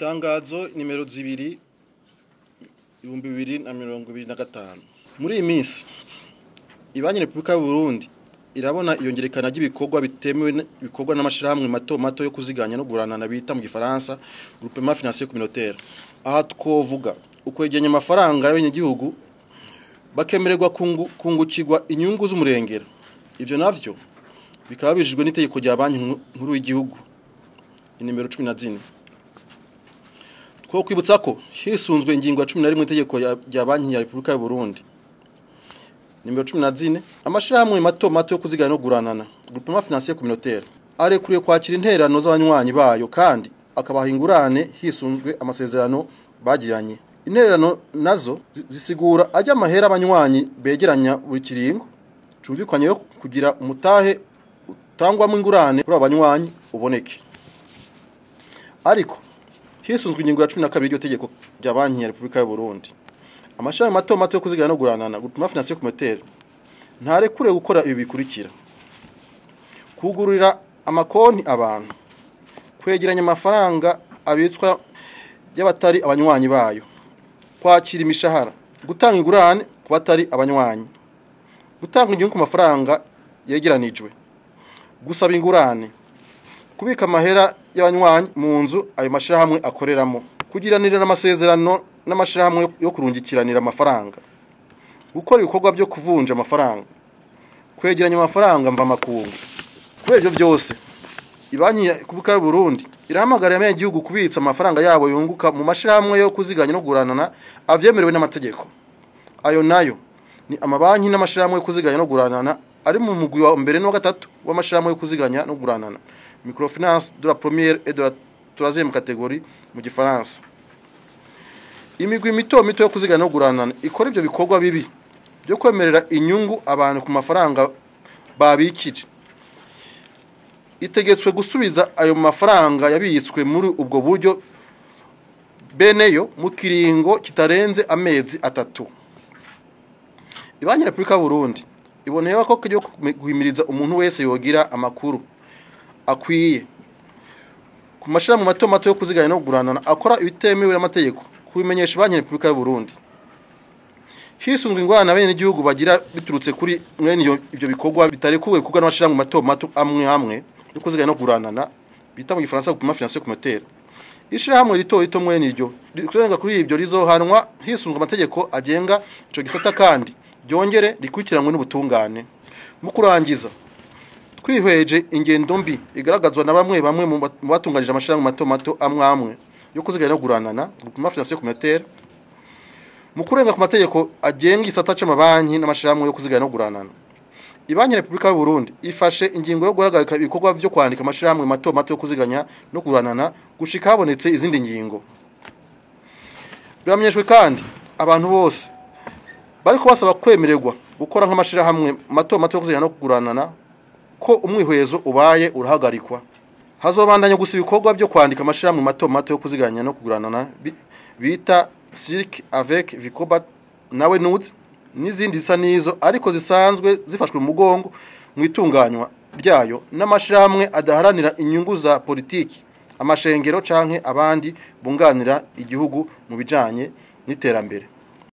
Itangazo nimero 2/2025. Muri iyi minsi Ibanki Repubulika y'u Burundi irabona iyongerekana ry'ibikorwa bitemewe bikorwa n'amashirahamwe mato yo kuziganya no guranana bita mu gifaransa groupement financier communautaire. Aha twovuga ukwegenya amafaranga y'abanyagihugu bakemererwa kungukirwa inyungu z'umurengera. Ivyo navyo bikaba bijijwe n'itegeko rya banki nkuru y'igihugu inimero 14. Two kwibutsa ko hisunzwe ingingo ya 11 itegeko rya banki ya Repubulika y'u Burundi nimero 14 amashirahamwe mato yo kuziganya no guranana groupement financier communautaire arekuriye kwakira intererano z'abanywanyi bayo kandi akabaha ingurane hisunzwe amasezerano bagiranye. Intererano nazo zisigura ajya amahera abanywanyi begeranya buri kiringo cumvikanye yo kugira umutahe utangwamo ingurane kuri abanywanyi uboneke. Ariko hisunzwe ingingo ya 12 y'iryo tegeko rya banki ya Repubulika y'u Burundi amashirahamwe mato yo kuziganya no guranana groupement financier communautaire ntarekure gukora ibi bikurikira: kugururira amakonti abantu, kwegeranya amafaranga abitswa y'abatari abanywanyi bayo, kwakira imishahara, gutanga ingurane ku batari abanywanyi, gutanga inyungu ku mafaranga yegeranijwe, gusaba ingurane, kubika amahera y'abanywanyi mu nzu ayo mashirahamwe akoreramo, kugiranira n'amasezerano n'amashirahamwe yo kurungikiranira amafaranga, gukora ibikorwa byo kuvunja amafaranga, kwegeranya amafaranga mva makungu. Kubera ibyo byose Ibanki ya Repubulika y'u Burundi irahamagara y'abanyagihugu kubitsa amafaranga yabo yunguka mu mashirahamwe yo kuziganya no guranana avyemerewe n'amategeko. Ayo nayo ni amabanki n'amashirahamwe yo kuziganya no guranana ari mu mugwi wa mbere no gatatu w'amashirahamwe yo kuziganya no guranana, microfinance de la première et de la troisième catégorie mu gifaransa. Imigwi mito yo kuziganya no guranana ikora ibyo bikorwa bibi byo kwemerera inyungu abantu ku mafaranga babikije itegetswe gusubiza ayo mafaranga yabitswe muri ubwo buryo beneyo mu kiringo kitarenze amezi 3. Ibanki ya Repubulika y'u Burundi iboneyeho ko kujya guhimiriza umuntu wese yogira amakuru akwiye ku mashirahamwe mato yo kuziganya no guranana akora ibitemewe n'amategeko kubimenyesha Ibanki ya Repubulika y'u Burundi. Hisunzwe ingorane abenegihugu bagira biturutse kuri mwene ibyo bikorwa bitarekuwe kuko n'amashirahamwe mato amwe yo kuziganya no guranana bita mu gifaransa groupement financier communautaire. Ishirahamwe rito mwene iryo kurenga kuri ibyo rizohanwa hisunzwe amategeko agenga ico gisata kandi byongere rikurikiranwe n'ubutungane. Mu kurangiza twihweje ingendo mbi igaragazwa na bamwe mu batunganije amashirahamwe mato amwe yo kuziganya no guranana groupement financier communautaire mu kurenga ku mategeko agenga gisata c'amabanki n'amashirahamwe yo kuziganya no guranana. Ibanki ya Repubulika y'u Burundi ifashe ingingo yo guhagarika ibikorwa byo kwandika amashirahamwe mato yo kuziganya no guranana gushika habonetse izindi ngingo. Biramenyeshwe kandi abantu bose bariko basaba kwemererwa gukora nk'amashirahamwe mato yo kuziganya no guranana ko umwihwezo ubaye urahagarikwa. Hazobandanya gusa ibikorwa byo kwandika amashirahamwe mato yo kuziganya no guranana bita Cirque avec Vicoba nawe nuzi n'izindi zisa nizo ariko zisanzwe zifashwe mu mugongo mu itunganywa ryayo n'amashirahamwe adaharanira inyungu za politiki, amashengero canke abandi bunganira igihugu mu bijanye n'iterambere.